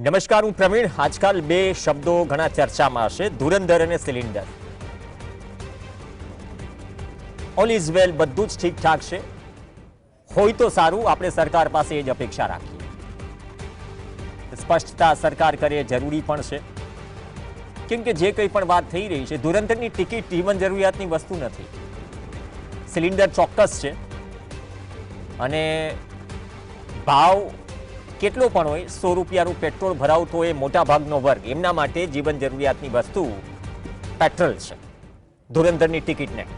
નમસ્કાર, હું પ્રવીણ. આજકાલ બે શબ્દો ઘણા ચર્ચામાં હશે, ધુરંધર અને સિલિન્ડર. ઓલ ઇઝ વેલ, બધું જ ઠીકઠાક છે. હોય તો સારું, આપણે સરકાર પાસે એ જ અપેક્ષા રાખીએ. સ્પષ્ટતા સરકાર કરે જરૂરી પણ છે, કેમ કે જે કંઈ પણ વાત થઈ રહી છે, ધુરંધરની ટિકિટ જીવન જરૂરિયાતની વસ્તુ નથી. સિલિન્ડર ચોક્કસ છે અને ભાવ કેટલો પણ હોય, 100 રૂપિયાનું પેટ્રોલ ભરાવતો હોય મોટા ભાગનો વર્ગ, એમના માટે જીવન જરૂરિયાતની વસ્તુ પેટ્રોલ છે, ધુરંધરની ટિકિટ નહીં.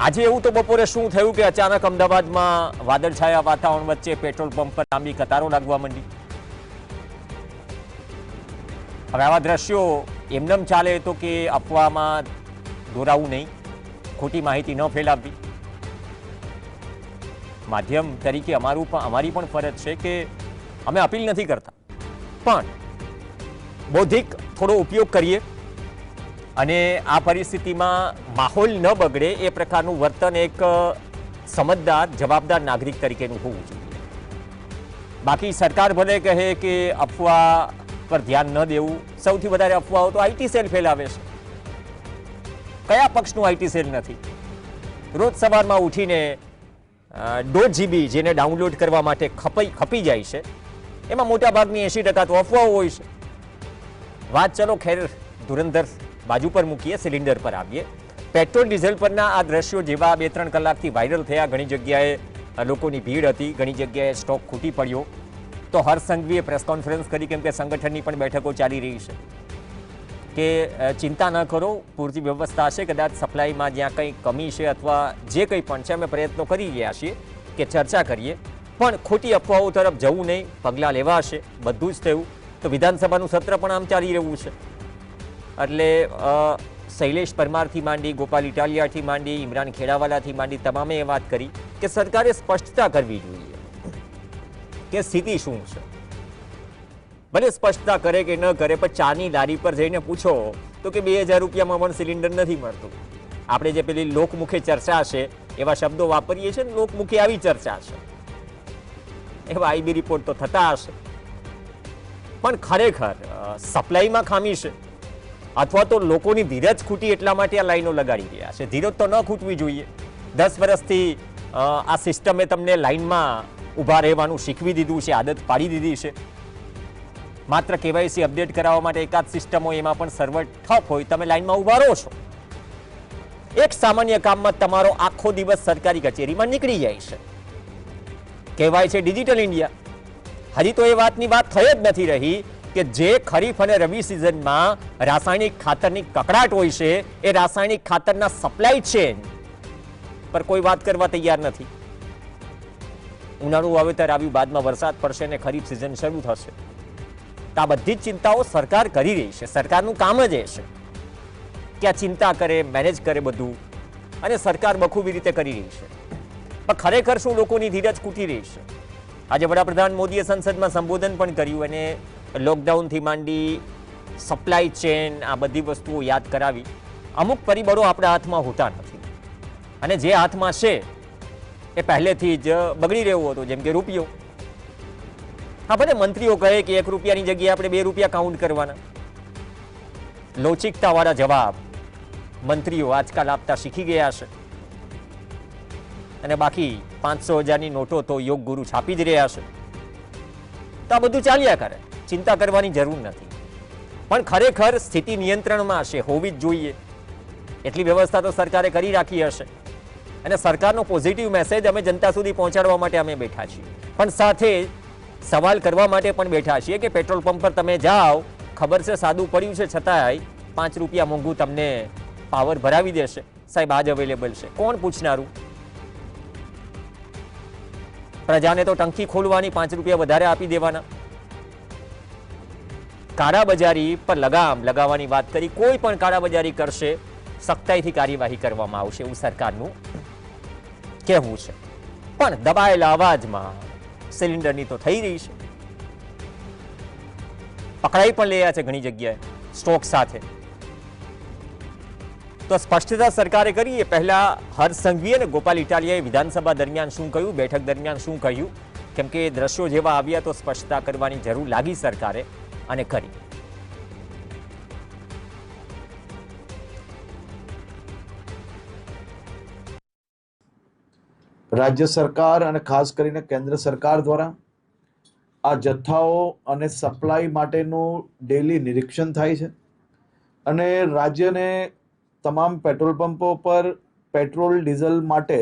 આજે એવું તો બપોરે શું થયું કે અચાનક અમદાવાદમાં વાદળછાયા વાતાવરણ વચ્ચે પેટ્રોલ પંપ પર લાંબી કતારો લાગવા માંડી. હવે આવા દ્રશ્યો એમનેમ ચાલે તો કે અફવામાં દોરાવું નહીં, ખોટી માહિતી ન ફેલાવવી. માધ્યમ તરીકે અમારી પણ ફરજ છે કે અમે અપીલ નથી કરતા, પણ બૌદ્ધિક થોડો ઉપયોગ કરીએ અને આ પરિસ્થિતિમાં માહોલ ન બગડે એ પ્રકારનું વર્તન એક સમજદાર, જવાબદાર નાગરિક તરીકેનું હોવું જોઈએ. બાકી સરકાર ભલે કહે કે અફવા પર ધ્યાન ન દેવું, સૌથી વધારે અફવાઓ તો આઈટી સેલ ફેલાવે છે. કયા પક્ષનું આઈટી સેલ નથી? રોજ સવારમાં ઉઠીને 1.5 GB જેને ડાઉનલોડ કરવા માટે ખપી જાય છે, એમાં મોટા ભાગની 80% તો અફવાઓ હોય છે. વાત ચલો ખેર ધુરંધર બાજુ પર મૂકીએ, સિલિન્ડર પર આવીએ. પેટ્રોલ ડીઝલ પરના આ દ્રશ્યો જેવા 2-3 કલાકથી વાયરલ થયા. ઘણી જગ્યાએ લોકોની ભીડ હતી, ઘણી જગ્યાએ સ્ટોક ખૂટી પડ્યો. તો હર્ષ સંઘવીએ પ્રેસ કોન્ફરન્સ કરી, કેમ કે સંગઠનની પણ બેઠકો ચાલી રહી છે, કે ચિંતા ન કરો, પૂરતી વ્યવસ્થા હશે. કદાચ સપ્લાયમાં જ્યાં કંઈ કમી છે અથવા જે કંઈ પણ છે, અમે પ્રયત્નો કરી રહ્યા છીએ કે ચર્ચા કરીએ, પણ ખોટી અફવાઓ તરફ જવું નહીં, પગલાં લેવા હશે. બધું જ થયું તો વિધાનસભાનું સત્ર પણ આમ ચાલી રહ્યું છે. એટલે શૈલેષ પરમારથી માંડી, ગોપાલ ઇટાલિયાથી માંડી, ઇમરાન ખેડાવાલાથી માંડી તમામે એ વાત કરી કે સરકારે સ્પષ્ટતા કરવી જોઈએ કે સ્થિતિ શું છે. ભલે સ્પષ્ટતા કરે કે ન કરે, પણ ચાની લારી પર જઈને પૂછો તો કે 2000 રૂપિયામાં પણ સિલિન્ડર નથી મળતું. આપણે જે પેલી લોકમુખે ચર્ચા છે એવા શબ્દો વાપરીએ છીએ ને, લોકમુખે આવી ચર્ચા છે, એવા આઈબી રિપોર્ટ તો થતા હશે. પણ ખરેખર સપ્લાયમાં ખામી છે અથવા તો લોકોની ધીરજ ખૂટી એટલા માટે આ લાઈનો લગાડી રહ્યા છે. ધીરજ તો ન ખૂટવી જોઈએ. 10 વર્ષથી આ સિસ્ટમે તમને લાઈનમાં ઊભા રહેવાનું શીખવી દીધું છે, આદત પાડી દીધી છે. માત્ર કેવાયસી અપડેટ કરાવવા માટે એકાદ સિસ્ટમ હોય, એમાં પણ સર્વર ઠપ હોય, તમે લાઈનમાં ઊભા રહો છો. એક સામાન્ય કામમાં તમારો આખો દિવસ સરકારી કચેરીમાં નીકળી જાય છે. કહેવાય છે ડિજિટલ ઇન્ડિયા. હજી તો એ વાતની વાત થઈ જ નથી રહી કે જે ખરીફ અને રવિ સિઝનમાં રાસાયણિક ખાતરની કકડાટ હોય છે, એ રાસાયણિક ખાતરના સપ્લાય ચેન પર કોઈ વાત કરવા તૈયાર નથી. ઉનાળુ વાવેતર આવ્યું, બાદમાં વરસાદ પડશે અને ખરીફ સિઝન શરૂ થશે. આ બધી જ ચિંતાઓ સરકાર કરી રહી છે. સરકારનું કામ જ એ છે કે આ ચિંતા કરે, મેનેજ કરે બધું, અને સરકાર બખૂબી રીતે કરી રહી છે. પણ ખરેખર શું લોકોની ધીરજ ખૂટી રહી છે? આજે વડાપ્રધાન મોદીએ સંસદમાં સંબોધન પણ કર્યું અને લોકડાઉનથી માંડી સપ્લાય ચેન, આ બધી વસ્તુઓ યાદ કરાવી. અમુક પરિબળો આપણા હાથમાં હોતા નથી, અને જે હાથમાં છે એ પહેલેથી જ બગડી રહ્યો હતો, જેમ કે રૂપિયો. હા, ભલે મંત્રીઓ કહે કે 1 રૂપિયાની જગ્યાએ આપણે 2 રૂપિયા કાઉન્ટ કરવાના. લવચિકતાવાળા જવાબ મંત્રીઓ આજકાલ આપતા શીખી ગયા છે, અને બાકી 500,000ની નોટો તો યોગ ગુરુ છાપી જ રહ્યા છે. તો આ બધું ચાલ્યા કરે, ચિંતા કરવાની જરૂર નથી. પણ ખરેખર સ્થિતિ નિયંત્રણમાં હશે, હોવી જ જોઈએ એટલી વ્યવસ્થા તો સરકારે કરી રાખી હશે. અને સરકારનો પોઝિટિવ મેસેજ અમે જનતા સુધી પહોંચાડવા માટે અમે બેઠા છીએ, પણ સાથે સવાલ કરવા માટે પણ બેઠા છીએ કે પેટ્રોલ પંપ પર તમે જાઓ, ખબર છે સાદું પડ્યું છે, છતાંય 5 રૂપિયા મોંઘું તમને પાવર ભરાવી દેશે. સાહેબ, આજ અવેલેબલ છે, કોણ પૂછનારું? પ્રજાને તો ટંકી ખોલવાની, 5 રૂપિયા વધારે આપી દેવાના. કાળાબજારી પર લગામ લગાવવાની વાત કરી. કોઈ પણ કાળાબજારી કરશે, સખ્તાઈથી કાર્યવાહી કરવામાં આવશે, એવું સરકારનું કહેવું છે. પણ દબાયેલા અવાજમાં સિલિન્ડરની તો થઈ રહી છે. પકડાઈ પણ રહ્યા છે ઘણી જગ્યાએ સ્ટોક સાથે. તો સ્પષ્ટતા સરકારે કરી. એ પહેલા હર્ષ સંઘવી અને ગોપાલ ઇટાલિયાએ વિધાનસભા દરમિયાન શું કહ્યું, બેઠક દરમિયાન શું કહ્યું, કેમ કે દ્રશ્યો જેવા આવ્યા તો સ્પષ્ટતા કરવાની જરૂર લાગી સરકારે અને કરી. રાજ્ય સરકાર અને ખાસ કરીને કેન્દ્ર સરકાર દ્વારા આ જથ્થાઓ અને સપ્લાય માટેનું ડેલી નિરીક્ષણ થાય છે અને રાજ્યને તમામ પેટ્રોલ પંપો પર પેટ્રોલ ડીઝલ માટે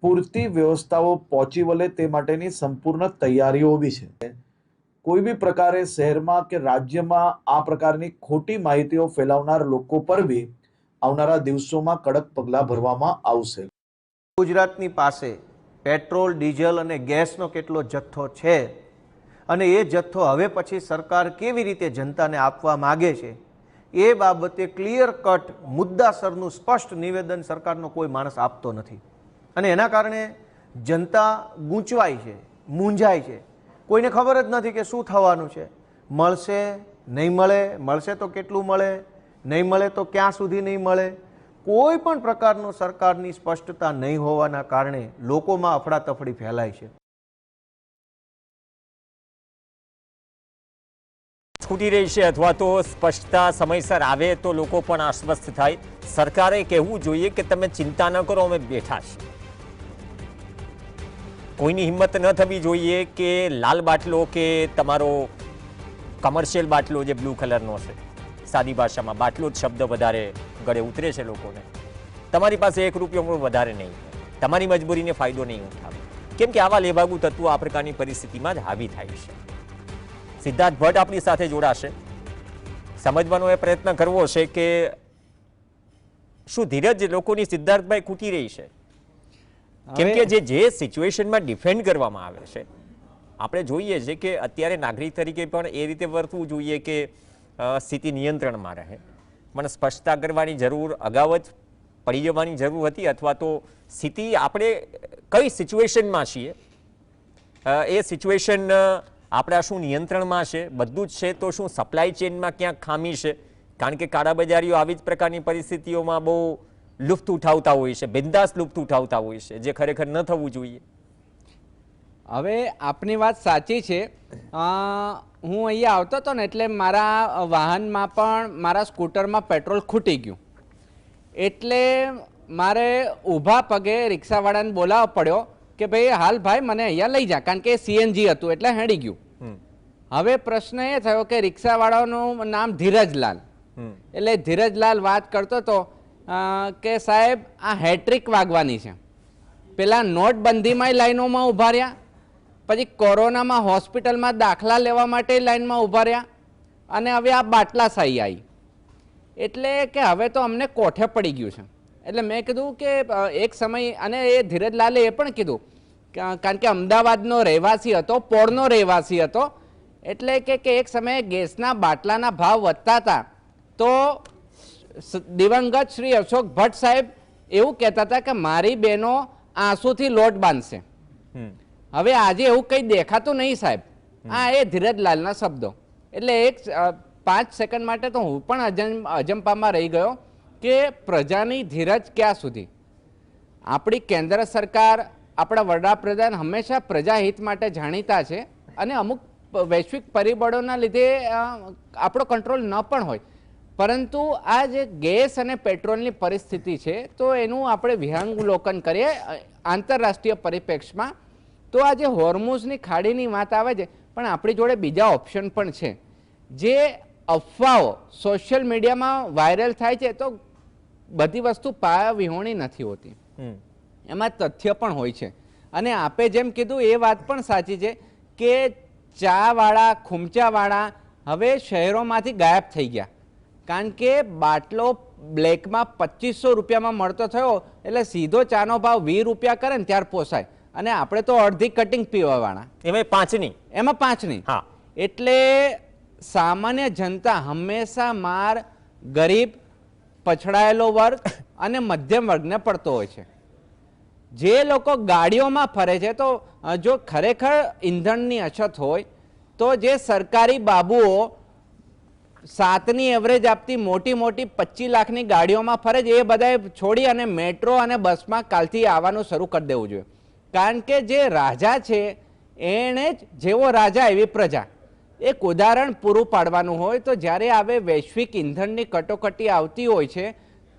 પૂરતી વ્યવસ્થાઓ પહોંચી વળે તે માટેની સંપૂર્ણ તૈયારીઓ બી છે. કોઈ બી પ્રકારે શહેરમાં કે રાજ્યમાં આ પ્રકારની ખોટી માહિતીઓ ફેલાવનાર લોકો પર બી આવનારા દિવસોમાં કડક પગલાં ભરવામાં આવશે. ગુજરાતની પાસે પેટ્રોલ, ડીઝલ અને ગેસનો કેટલો જથ્થો છે અને એ જથ્થો હવે પછી સરકાર કેવી રીતે જનતાને આપવા માગે છે એ બાબતે ક્લિયર કટ મુદ્દાસરનું સ્પષ્ટ નિવેદન સરકારનો કોઈ માણસ આપતો નથી અને એના કારણે જનતા ગૂંચવાય છે, મૂંઝાય છે. કોઈને ખબર જ નથી કે શું થવાનું છે. મળશે, નહીં મળે, મળશે તો કેટલું મળે, નહીં મળે તો ક્યાં સુધી નહીં મળે. કોઈ પણ પ્રકારનો સરકારની સ્પષ્ટતા નહીં હોવાના કારણે લોકોમાં અફડાતફડી ફેલાય છે. છૂટી રહી છે અથવા તો સ્પષ્ટતા સમયસર આવે તો લોકો પણ આશ્વસ્ત થાય. સરકારે કહેવું જોઈએ કે તમે ચિંતા ન કરો, અમે બેઠા છીએ. કોઈની હિંમત ન થવી જોઈએ કે લાલ બાટલો કે તમારો કમર્શિયલ બાટલો જે બ્લુ કલરનો છે, સાદી ભાષામાં બાટલો જ શબ્દ વધારે ગળે ઉતરે છે લોકોને. તમારી પાસે 1 રૂપિયો પણ વધારે નહીં, તમારી મજબૂરીને ફાયદો નહીં ઉઠાવે. કેમ કે આવા લેભાગુ તત્વો આ પ્રકારની પરિસ્થિતિમાં જ હાવી થાય છે. સિદ્ધાર્થ ભટ્ટ આપણી સાથે જોડાશે. સમજવાનો એ પ્રયત્ન કરવો છે કે શું ધીરજ લોકોની સિદ્ધાર્થભાઈ ખૂટી રહી છે? કેમ કે જે સિચ્યુએશનમાં ડિફેન્ડ કરવામાં આવે છે, આપણે જોઈએ છે કે અત્યારે નાગરિક તરીકે પણ એ રીતે વર્તવું જોઈએ કે સ્થિતિ નિયંત્રણમાં રહે. પણ સ્પષ્ટતા કરવાની જરૂર અગાઉ જ પડી જવાની જરૂર હતી અથવા તો સ્થિતિ આપણે કઈ સિચ્યુએશનમાં છીએ એ સિચ્યુએશન આપણા શું નિયંત્રણમાં છે, બધું જ છે તો શું સપ્લાય ચેઇનમાં ક્યાંક ખામી છે? કારણ કે કાળાબજારીઓ આવી જ પ્રકારની પરિસ્થિતિઓમાં બહુ લુફ્ત ઉઠાવતા હોય છે, બિંદાસ લુફ્ત ઉઠાવતા હોય છે, જે ખરેખર ન થવું જોઈએ. હવે આપની વાત સાચી છે. હું અહીંયા આવતો હતો ને એટલે મારા વાહનમાં પણ મારા સ્કૂટરમાં પેટ્રોલ ખૂટી ગયું એટલે મારે ઊભા પગે રિક્ષાવાળાને બોલાવવો પડ્યો કે ભાઈ હાલ ભાઈ મને અહીંયા લઈ જા, કારણ કે સીએનજી હતું એટલે હેડી ગયું. હવે પ્રશ્ન એ થયો કે રિક્ષાવાળાનું નામ ધીરજલાલ, એટલે ધીરજલાલ વાત કરતો હતો કે સાહેબ આ હેટ્રિક વાગવાની છે. પેલા નોટબંધીમાં લાઈનોમાં ઊભા રહ્યા, પછી કોરોનામાં હોસ્પિટલમાં દાખલા લેવા માટે લાઈનમાં ઊભા રહ્યા અને હવે આ બાટલા સાઈ આવી એટલે કે હવે તો અમને કોઠે પડી ગયું છે. એટલે મેં કીધું કે એક સમય, અને એ ધીરજલાલે એ પણ કીધું કારણ કે અમદાવાદનો રહેવાસી હતો, પોળનો રહેવાસી હતો, એટલે કે એક સમયે ગેસના બાટલાના ભાવ વધતા હતા તો દિવંગત શ્રી અશોક ભટ્ટ સાહેબ એવું કહેતા હતા કે મારી બહેનો આંસુથી લોટ બાંધશે. હવે આજે એવું કંઈ દેખાતું નહીં સાહેબ. આ એ ધીરજલાલના શબ્દો. એટલે 5 સેકન્ડ માટે તો હું પણ અજંપામાં રહી ગયો કે પ્રજાની ધીરજ ક્યાં સુધી. આપણી કેન્દ્ર સરકાર, આપણા વડાપ્રધાન હંમેશા પ્રજાહિત માટે જાણીતા છે અને અમુક વૈશ્વિક પરિબળોના લીધે આપણો કંટ્રોલ ન પણ હોય, પરંતુ આ જે ગેસ અને પેટ્રોલની પરિસ્થિતિ છે તો એનું આપણે વિહંગાવલોકન કરીએ આંતરરાષ્ટ્રીય પરિપ્રેક્ષમાં તો આ જે હોર્મુઝની ખાડીની વાત આવે છે, પણ આપણી જોડે બીજા ઓપ્શન પણ છે. જે અફવાઓ સોશિયલ મીડિયામાં વાયરલ થાય છે તો બધી વસ્તુ પાયા વિહોણી નથી હોતી, એમાં તથ્ય પણ હોય છે. અને આપે જેમ કીધું એ વાત પણ સાચી છે કે ચાવાળા, ખૂમચાવાળા હવે શહેરોમાંથી ગાયબ થઈ ગયા, કારણ કે બાટલો બ્લેકમાં 2500 રૂપિયામાં મળતો થયો એટલે સીધો ચાનો ભાવ 20 રૂપિયા કરે ને ત્યાર પોસાય. અને આપણે તો અડધી કટિંગ પીવાવાળા, એમાં પાંચની. એટલે સામાન્ય જનતા હંમેશા માર ગરીબ, પછડાયેલો વર્ગ અને મધ્યમ વર્ગને પડતો હોય છે. જે લોકો ગાડીઓમાં ફરે છે તો જો ખરેખર ઈંધણની અછત હોય તો જે સરકારી બાબુઓ 7ની એવરેજ આપતી મોટી મોટી 25 લાખની ગાડીઓમાં ફરે છે એ બધાએ છોડી અને મેટ્રો અને બસમાં કાલથી આવવાનું શરૂ કરી દેવું જોઈએ. કારણ કે જે રાજા છે એણે જ જેવો રાજા એવી પ્રજા. એક ઉદાહરણ પૂરું પાડવાનું હોય તો જ્યારે આવે વૈશ્વિક ઇંધણની કટોકટી આવતી હોય છે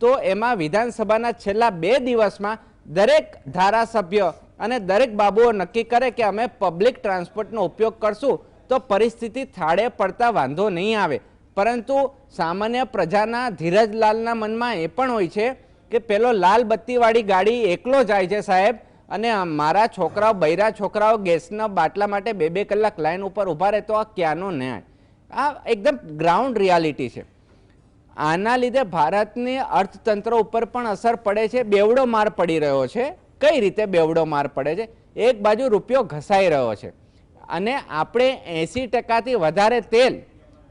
તો એમાં વિધાનસભાના છેલ્લા 2 દિવસમાં દરેક ધારાસભ્ય અને દરેક બાબુઓ નક્કી કરે કે અમે પબ્લિક ટ્રાન્સપોર્ટનો ઉપયોગ કરશું તો પરિસ્થિતિ થાળે પડતા વાંધો નહીં આવે. પરંતુ સામાન્ય પ્રજાના ધીરજલાલના મનમાં એ પણ હોય છે કે પેલો લાલ બત્તીવાળી ગાડી એકલો જાય છે સાહેબ, અને મારા છોકરાઓ બૈરા છોકરાઓ ગેસના બાટલા માટે 2-2 કલાક લાઈન ઉપર ઊભા રહે તો આ ક્યાંનો ન્યાય? આ એકદમ ગ્રાઉન્ડ રિયાલિટી છે. આના લીધે ભારતની અર્થતંત્ર ઉપર પણ અસર પડે છે. બેવડો માર પડી રહ્યો છે. કઈ રીતે બેવડો માર પડે છે? એક બાજુ રૂપિયો ઘસાઈ રહ્યો છે અને આપણે 80%થી વધારે તેલ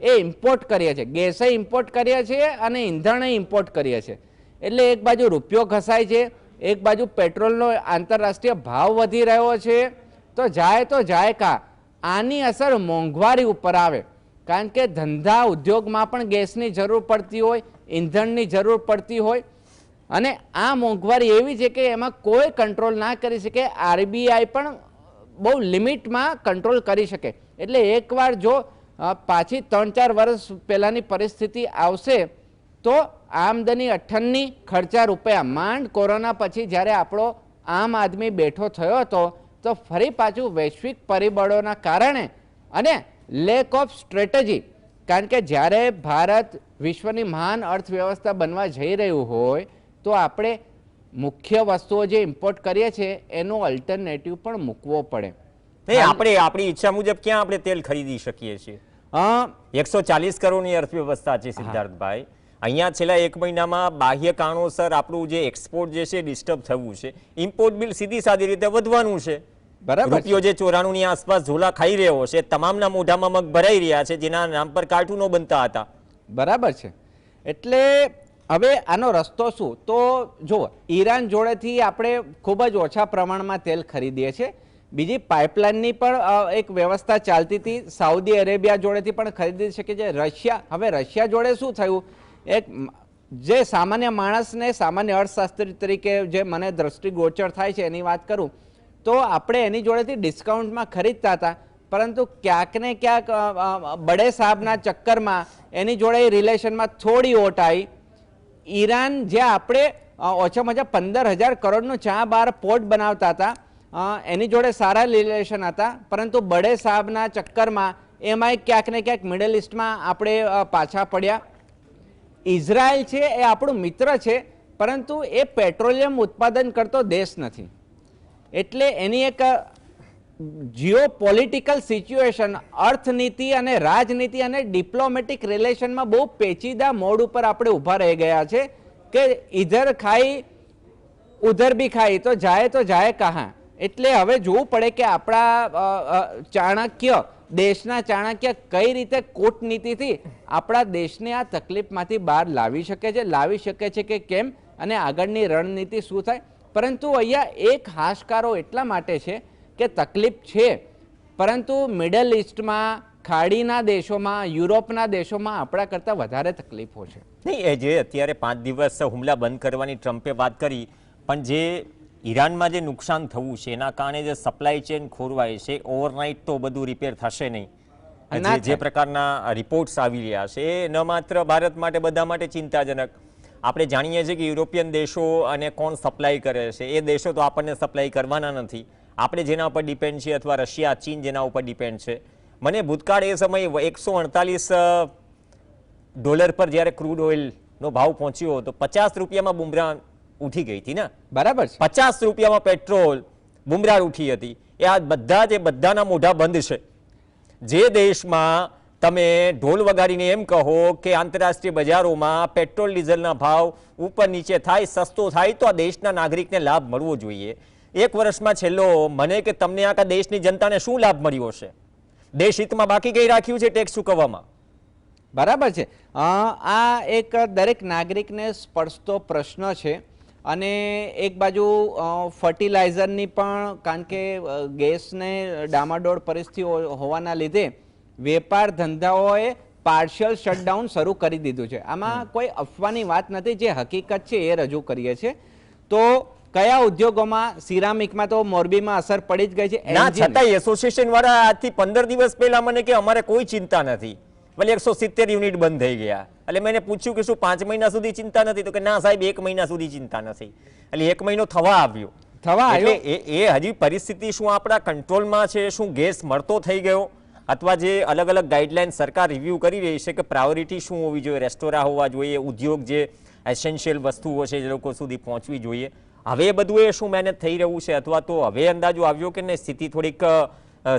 એ ઇમ્પોર્ટ કરીએ છીએ, ગેસે ઇમ્પોર્ટ કરીએ છીએ અને ઈંધણે ઇમ્પોર્ટ કરીએ છીએ. એટલે એક બાજુ રૂપિયો ઘસાય છે, એક બાજુ પેટ્રોલનો આંતરરાષ્ટ્રીય ભાવ વધી રહ્યો છે. તો જાય કા આની અસર મોંઘવારી ઉપર આવે, કારણ કે ધંધા ઉદ્યોગમાં પણ ગેસની જરૂર પડતી હોય, ઈંધણની જરૂર પડતી હોય અને આ મોંઘવારી એવી છે કે એમાં કોઈ કંટ્રોલ ના કરી શકે. આરબીઆઈ પણ બહુ લિમિટમાં કંટ્રોલ કરી શકે. એટલે એકવાર જો પાછી 3-4 વર્ષ પહેલાંની પરિસ્થિતિ આવશે તો આમદની 58 ખર્ચા રૂપિયા. માંડ કોરોના પછી જ્યારે આપણો આમ આદમી બેઠો થયો હતો તો ફરી પાછું વૈશ્વિક પરિબળોના કારણે અને લેક ઓફ સ્ટ્રેટેજી, કારણ કે જ્યારે ભારત વિશ્વની મહાન અર્થવ્યવસ્થા બનવા જઈ રહ્યું હોય તો આપણે મુખ્ય વસ્તુઓ જે ઇમ્પોર્ટ કરીએ છીએ એનો અલ્ટરનેટિવ પણ મૂકવો પડે. આપણે આપણી ઈચ્છા મુજબ ક્યાં આપણે તેલ ખરીદી શકીએ છીએ? 140 કરોડની અર્થવ્યવસ્થા છે સિદ્ધાર્થભાઈ. અહીંયા છેલ્લા 1 મહિનામાં બાહ્ય કારણોસર આપણું જે એક્સપોર્ટ જે છે ડિસ્ટર્બ થવું છે, ઇમ્પોર્ટ બિલ સીધી સાદી રીતે વધવાનું છે. બરાબર. રૂપિયો જે 94 ની આસપાસ ઝોલા ખાઈ રહ્યો છે, તમામના મોઢામાં મગ ભરાઈ રહ્યા છે જેના નામ પર કાર્ટૂનો બનતા હતા. બરાબર છે. એટલે હવે આનો રસ્તો શું? તો જુઓ, ઈરાન જોડેથી આપણે ખૂબ જ ઓછા પ્રમાણમાં તેલ ખરીદીએ છીએ. બીજી પાઇપલાઇનની પણ એક વ્યવસ્થા ચાલતી હતી, સાઉદી અરેબિયા જોડેથી પણ ખરીદી શકે છે. હવે રશિયા જોડે શું થયું? એક જે સામાન્ય માણસને, સામાન્ય અર્થશાસ્ત્રી તરીકે જે મને દ્રષ્ટિગોચર થાય છે એની વાત કરું તો આપણે એની જોડેથી ડિસ્કાઉન્ટમાં ખરીદતા હતા, પરંતુ ક્યાંક ને ક્યાંક બડે સાહેબના ચક્કરમાં એની જોડે રિલેશનમાં થોડી ઓટ આવી. ઈરાન જે આપણે ઓછામાં ઓછા 15,000 કરોડનું ચા બાર પોર્ટ બનાવતા હતા એની જોડે સારા રિલેશન હતા, પરંતુ બડે સાહેબના ચક્કરમાં એમાંય ક્યાંક ને ક્યાંક મિડલ ઇસ્ટમાં આપણે પાછા પડ્યા. ઇઝરાયલ છે એ આપણું મિત્ર છે, પરંતુ એ પેટ્રોલિયમ ઉત્પાદન કરતો દેશ નથી. એટલે એની એક જીઓ પોલિટિકલ સિચ્યુએશન, અર્થનીતિ અને રાજનીતિ અને ડિપ્લોમેટિક રિલેશનમાં બહુ પેચીદા મોડ ઉપર આપણે ઊભા રહી ગયા છે કે ઇધર ખાઈ ઉધર બી ખાઈ તો જાય કહાં. એટલે હવે જોવું પડે કે આપણા ચાણક્ય, દેશના ચાણક્ય કઈ રીતે કૂટનીતિથી આપણા દેશને આ તકલીફમાંથી બહાર લાવી શકે છે કે કેમ, અને આગળની રણનીતિ શું થાય. પરંતુ અહીંયા એક હાશકારો એટલા માટે છે કે તકલીફ છે, પરંતુ મિડલ ઇસ્ટમાં, ખાડીના દેશોમાં, યુરોપના દેશોમાં આપણા કરતાં વધારે તકલીફો છે. નહીં, એ જે અત્યારે 5 દિવસ હુમલા બંધ કરવાની ટ્રમ્પે વાત કરી, પણ જે ઈરાનમાં જે નુકસાન થવું છે એના કારણે જે સપ્લાય ચેન ખોરવાય છે, ઓવરનાઇટ તો બધું રિપેર થશે નહીં. જે પ્રકારના રિપોર્ટ્સ આવી રહ્યા છે એ ન માત્ર ભારત માટે, બધા માટે ચિંતાજનક. આપણે જાણીએ છીએ કે યુરોપિયન દેશો અને કોણ સપ્લાય કરે છે, એ દેશો તો આપણને સપ્લાય કરવાના નથી. આપણે જેના ઉપર ડિપેન્ડ છીએ, અથવા રશિયા, ચીન જેના ઉપર ડિપેન્ડ છે. મને ભૂતકાળ એ સમયે $148 પર જ્યારે ક્રૂડ ઓઇલનો ભાવ પહોંચ્યો તો 50 રૂપિયામાં બુમરાહ ઉઠી ગઈ હતી ને. બરાબર. 50 રૂપિયામાં પેટ્રોલ બુમરાહ ઉઠી હતી. એ આ બધાના મોઢા બંધ છે. જે દેશમાં તમે ઢોલ વગાડીને એમ કહો કે આંતરરાષ્ટ્રીય બજારોમાં પેટ્રોલ ડીઝલના ભાવ ઉપર નીચે થાય, સસ્તો થાય, તો આ દેશના નાગરિકને લાભ મળવો જોઈએ. 1 વર્ષમાં છેલ્લો મને કે તમને આખા દેશની જનતાને શું લાભ મળ્યો છે? દેશ હિતમાં બાકી કઈ રાખ્યું છે ટેક્સ ચૂકવવામાં? બરાબર છે. આ એક દરેક નાગરિકને સ્પર્શતો પ્રશ્ન છે. અને એક બાજુ ફર્ટિલાઇઝરની પણ, કારણ કે ગેસને ડામાડોળ પરિસ્થિતિ હોવાના લીધે વેપાર ધંધાઓએ પાર્શિયલ શટડાઉન શરૂ કરી દીધું છે. આમાં કોઈ અફવાની વાત નથી, જે હકીકત છે એ રજૂ કરીએ છીએ. તો કયા ઉદ્યોગોમાં, સિરામિકમાં તો મોરબીમાં અસર પડી જ ગઈ છે. ના એન્જિન. છતાંય એસોસિએશન વાળા આજથી 15 દિવસ પહેલા મને કે અમારે કોઈ ચિંતા નથી, ભલે 170 યુનિટ બંધ થઈ ગયા. એટલે મેં પૂછ્યું કે શું 5 મહિના સુધી ચિંતા નથી? તો કે ના સાહેબ 1 મહિના સુધી ચિંતા નથી. એટલે 1 મહિનો થવા આવ્યો. એટલે એ હજી પરિસ્થિતિ શું આપણા કંટ્રોલમાં છે? શું ગેસ મળતો થઈ ગયો? અથવા જે અલગ અલગ ગાઈડલાઈન સરકાર રિવ્યૂ કરી રહી છે કે પ્રાયોરિટી શું હોવી જોઈએ, રેસ્ટોરાં હોવા જોઈએ, ઉદ્યોગ જે એસેન્શિયલ વસ્તુઓ છે એ લોકો સુધી પહોંચવી જોઈએ, હવે એ બધું એ શું મહેનત થઈ રહ્યું છે? અથવા તો હવે અંદાજો આવ્યો કે ને સ્થિતિ થોડીક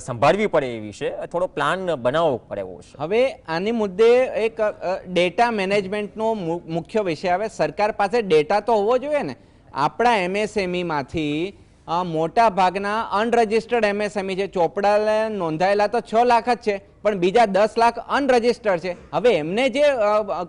સંભાળવી પડે એવી છે, થોડો પ્લાન બનાવવો પડે એવો છે? હવે આની મુદ્દે એક ડેટા મેનેજમેન્ટનો મુખ્ય વિષય આવે. સરકાર પાસે ડેટા તો હોવો જોઈએ ને. આપણા એમએસએમઈમાંથી મોટા ભાગના અનરજિસ્ટર્ડ એમએસએમઈ છે. ચોપડા નોંધાયેલા તો 6 લાખ જ છે, પણ બીજા 10 લાખ અનરજિસ્ટર્ડ છે. હવે એમને જે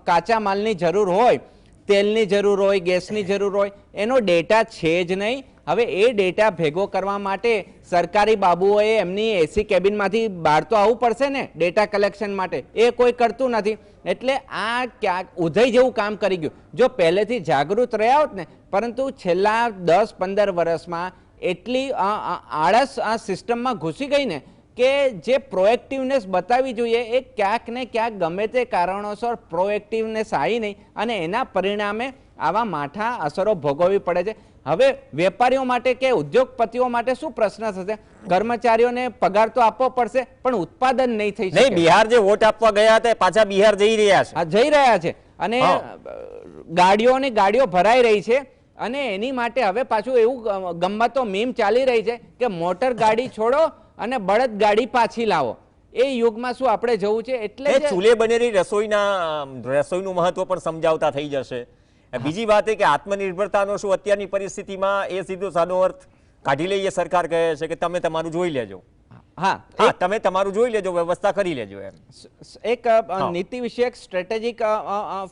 કાચા માલની જરૂર હોય, તેલની જરૂર હોય, ગેસની જરૂર હોય, એનો ડેટા છે જ નહીં. હવે એ ડેટા ભેગો કરવા માટે સરકારી બાબુઓએ એમની એસી કેબિનમાંથી બહાર તો આવવું પડશે ને ડેટા કલેક્શન માટે. એ કોઈ કરતું નથી. એટલે આ ક્યાંક ઉધઈ જેવું કામ કરી ગયું. જો પહેલેથી જાગૃત રહ્યા હોત ને, પરંતુ છેલ્લા 10-15 વર્ષમાં એટલી આળસ આ સિસ્ટમમાં ઘૂસી ગઈ ને કે જે પ્રોએક્ટિવનેસ બતાવવી જોઈએ એ ક્યાંક ને ક્યાંક ગમે તે કારણોસર પ્રોએક્ટિવનેસ આવી નહીં, અને એના પરિણામે આવા માઠા અસરો ભોગવવી પડે છે. હવે વેપારીઓ માટે કે ઉદ્યોગપતિઓ માટે શું પ્રશ્ન થશે? કર્મચારીઓને પગાર તો આપવો પડશે, પણ ઉત્પાદન નહીં થઈ શકે. બિહાર જે વોટ આપવા ગયા હતા પાછા બિહાર જઈ રહ્યા છે. હા, જઈ રહ્યા છે. અને ગાડીઓ ભરાઈ રહી છે. અને એની માટે હવે પાછું એવું ગમ્મતો મીમ ચાલી રહી છે કે મોટર ગાડી છોડો અને બળદ ગાડી પાછી લાવો. એ યુગમાં શું આપણે જવું છે? એટલે ચૂલે બનેલી રસોઈનું મહત્વ પણ સમજાવતા થઈ જશે. બીજી વાત એ કે આત્મનિર્ભરતાનો શું અત્યારની પરિસ્થિતિમાં એ સીધો સાદો અર્થ કાઢી લઈએ. સરકાર કહે છે કે તમે તમારું જોઈ લેજો. હા, તમે તમારું જોઈ લેજો, વ્યવસ્થા કરી લેજો. એમ એક નીતિ વિષયક સ્ટ્રેટેજિક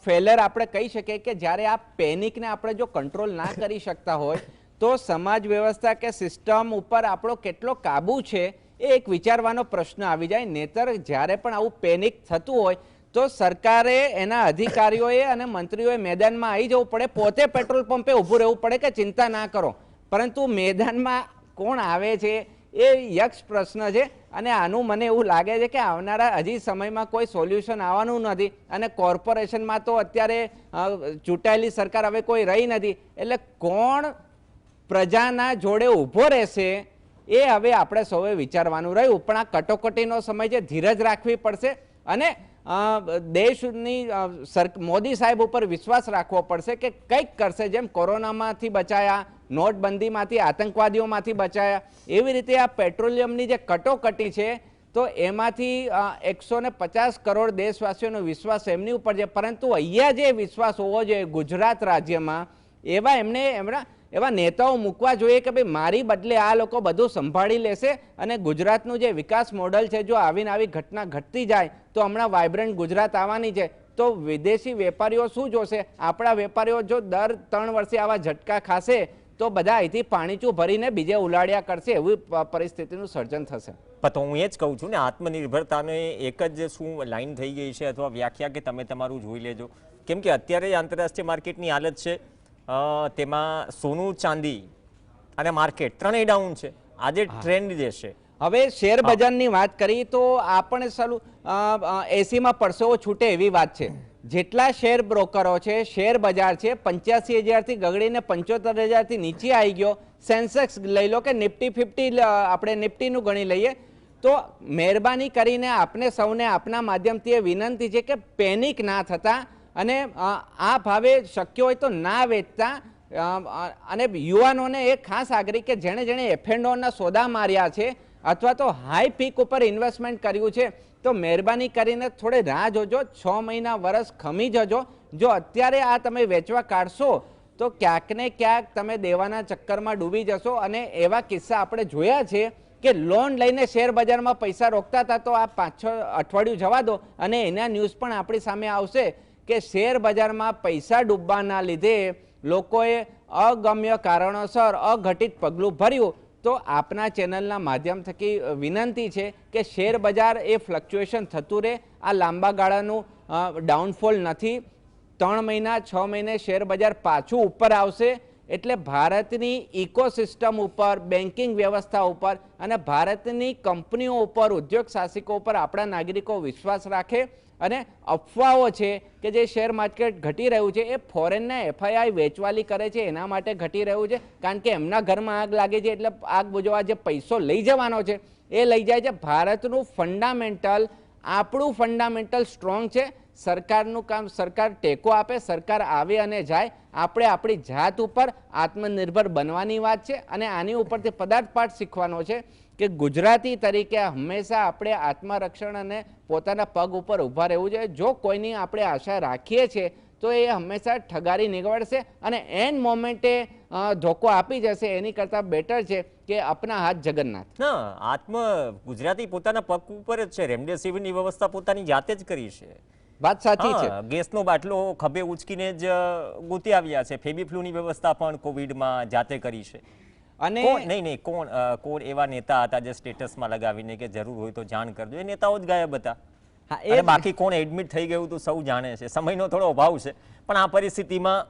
ફેલર આપણે કહી શકીએ કે જ્યારે આ પેનિકને આપણે જો કંટ્રોલ ના કરી શકતા હોય તો સમાજ વ્યવસ્થા કે સિસ્ટમ ઉપર આપણો કેટલો કાબુ છે એ એક વિચારવાનો પ્રશ્ન આવી જાય. નહીતર જ્યારે પણ આવું પેનિક થતું હોય તો સરકારે, એના અધિકારીઓએ અને મંત્રીઓએ મેદાનમાં આવી જવું પડે. પોતે પેટ્રોલ પંપે ઊભું રહેવું પડે કે ચિંતા ના કરો. પરંતુ મેદાનમાં કોણ આવે છે એ યક્ષ પ્રશ્ન છે. અને આનું મને એવું લાગે છે કે આવનારા હજી સમયમાં કોઈ સોલ્યુશન આવવાનું નથી. અને કોર્પોરેશનમાં તો અત્યારે ચૂંટાયેલી સરકાર હવે કોઈ રહી નથી. એટલે કોણ પ્રજાના જોડે ઊભો રહેશે એ હવે આપણે સૌએ વિચારવાનું રહ્યું. પણ આ કટોકટીનો સમય છે, ધીરજ રાખવી પડશે. અને દેશની મોદી સાહેબ ઉપર વિશ્વાસ રાખવો પડશે કે કંઈક કરશે. જેમ કોરોનામાંથી બચાયા, નોટબંધીમાંથી, આતંકવાદીઓમાંથી બચાયા, એવી રીતે આ પેટ્રોલિયમની જે કટોકટી છે તો એમાંથી 150 કરોડ દેશવાસીઓનો વિશ્વાસ એમની ઉપર છે. પરંતુ અહીંયા જે વિશ્વાસ હોવો જોઈએ ગુજરાત રાજ્યમાં, એવા નેતાઓ મૂકવા જોઈએ કે ભાઈ મારી બદલે આ લોકો બધું સંભાળી લેશે. અને ગુજરાતનું જે વિકાસ મોડલ છે, જો આવીને આવી ઘટના ઘટતી જાય તો હમણાં વાઇબ્રન્ટ ગુજરાત આવવાની છે, તો વિદેશી વેપારીઓ શું જોશે? આપણા વેપારીઓ જો દર 3 વર્ષે આવા ઝટકા ખાશે તો બધા અહીંથી પાણીચું ભરીને બીજે ઉલાડ્યા કરશે. એવી પરિસ્થિતિનું સર્જન થશે. તો હું એ જ કહું છું ને, આત્મનિર્ભરતાને એક જ શું લાઈન થઈ ગઈ છે અથવા વ્યાખ્યા કે તમે તમારું જોઈ લેજો. કેમ કે અત્યારે આંતરરાષ્ટ્રીય માર્કેટની હાલત છે, તેમાં સોનું, ચાંદી અને માર્કેટ ત્રણેય ડાઉન છે. આજે ટ્રેન્ડ જે છે, હવે શેર બજારની વાત કરી તો આપણે સાલું એસીમાં પરસેવો છૂટે એવી વાત છે. જેટલા શેર બ્રોકરો છે, શેર બજાર છે, 85,000થી ગગડીને 75,000થી નીચે આવી ગયો. સેન્સેક્સ લઈ લો કે નિફ્ટી 50, આપણે નિફ્ટીનું ગણી લઈએ. તો મહેરબાની કરીને આપને સૌને આપના માધ્યમથી એ વિનંતી છે કે પેનિક ના થતા અને આ ભાવે શક્ય હોય તો ના વેચતા. અને યુવાનોને એ ખાસ આગ્રહ કે જેણે એફએનઓના સોદા માર્યા છે અથવા તો હાઈ પીક ઉપર ઇન્વેસ્ટમેન્ટ કર્યું છે તો મહેરબાની કરીને થોડે રાહ જોજો. 6 મહિના વર્ષ ખમી જજો. જો અત્યારે આ તમે વેચવા કાઢશો તો ક્યાંક ને ક્યાંક તમે દેવાના ચક્કરમાં ડૂબી જશો. અને એવા કિસ્સા આપણે જોયા છે કે લોન લઈને શેર બજારમાં પૈસા રોકતા હતા. તો આ 5-6 અઠવાડિયું જવા દો અને એના ન્યૂઝ પણ આપણી સામે આવશે કે શેર બજારમાં પૈસા ડૂબવાના લીધે લોકોએ અગમ્ય કારણોસર અઘટિત પગલું ભર્યું. તો આપના ચેનલના માધ્યમ થકી વિનંતી છે કે શેર બજાર એ ફ્લક્ચ્યુએશન થતું રહે. આ લાંબા ગાળાનું ડાઉનફોલ નથી. 3 મહિના 6 મહિને શેર બજાર પાછું ઉપર આવશે એટલે ભારતની ઇકોસિસ્ટમ ઉપર, બેન્કિંગ વ્યવસ્થા ઉપર અને ભારતની કંપનીઓ ઉપર, ઉદ્યોગ સાહસિકો ઉપર આપણા નાગરિકો વિશ્વાસ રાખે અને અફવાઓ છે કે જે શેર માર્કેટ ઘટી રહ્યું છે એ ફોરેનના એફઆઈઆઈ વેચવાલી કરે છે એના માટે ઘટી રહ્યું છે, કારણ કે એમના ઘરમાં આગ લાગે છે એટલે આગ બુઝાવવા જે પૈસો લઈ જવાનો છે એ લઈ જાય છે. ભારતનું ફંડામેન્ટલ, આપણું ફંડામેન્ટલ સ્ટ્રોંગ છે. સરકારનું કામ, સરકાર ટેકો આપે, સરકાર આવે અને જાય. આપણે આપણી જાત ઉપર આત્મનિર્ભર બનવાની વાત છે અને આની ઉપરથી પદાર્થપાઠ શીખવાનો છે કે ગુજરાતી તરીકે હંમેશા આપણે આત્મરક્ષણ અને પોતાના પગ ઉપર ઊભા રહેવું જોઈએ. જો કોઈની આપણે આશા રાખીએ છીએ તો એ હંમેશા ઠગારી નીકળશે અને એન મોમેન્ટે ધોકો આપી જશે. એની કરતાં બેટર છે કે અપના હાથ જગન્નાથ. ના, ગુજરાતી પોતાના પગ ઉપર જ છે. રેમડેસિવિરની વ્યવસ્થા પોતાની જાતે જ કરી છે. વાત સાચી છે. ગેસનો બાટલો ખભે ઉચકીને જ ગોતી આવ્યા છે. ફેબીફ્લુની વ્યવસ્થા પણ કોવિડમાં જાતે કરી છે. અને નહીં, કોણ એવા નેતા હતા જે સ્ટેટસમાં લગાવીને કે જરૂર હોય તો જાણ કરજો, એ નેતાઓ જ ગાયબ હતા. અને બાકી કોણ એડમિટ થઈ ગયું તો સૌ જાણે છે. સમયનો થોડો અભાવ છે, પણ આ પરિસ્થિતિમાં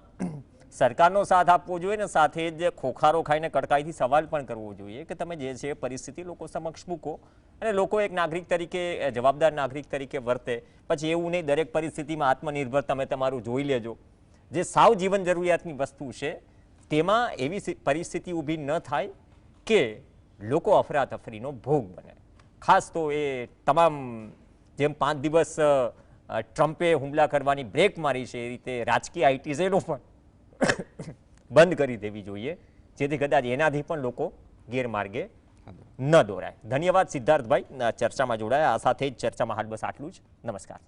સરકારનો સાથ આપવો જોઈએ ને સાથે જ ખોખારો ખાઈને કડકાઈથી સવાલ પણ કરવો જોઈએ કે તમે જે છે પરિસ્થિતિ લોકો સમક્ષ મૂકો અને લોકો એક નાગરિક તરીકે, જવાબદાર નાગરિક તરીકે વર્તે. પછી એવું નહીં દરેક પરિસ્થિતિમાં આત્મનિર્ભર તમે તમારું જોઈ લેજો. જે સાવ જીવન જરૂરિયાતની વસ્તુ છે તેમાં એવી પરિસ્થિતિ ઊભી ન થાય કે લોકો અફરાતફરીનો ભોગ બને. ખાસ તો એ તમામ, જેમ 5 દિવસ ટ્રમ્પે હુમલા કરવાની બ્રેક મારી છે એ રીતે રાજકીય આઈટીઝેનો પણ બંધ કરી દેવી જોઈએ, જેથી કદાચ એનાથી પણ લોકો ગેરમાર્ગે ન દોરાય. ધન્યવાદ સિદ્ધાર્થભાઈ ચર્ચામાં જોડાયા. આ સાથે જ ચર્ચામાં હાલ બસ આટલું જ. નમસ્કાર.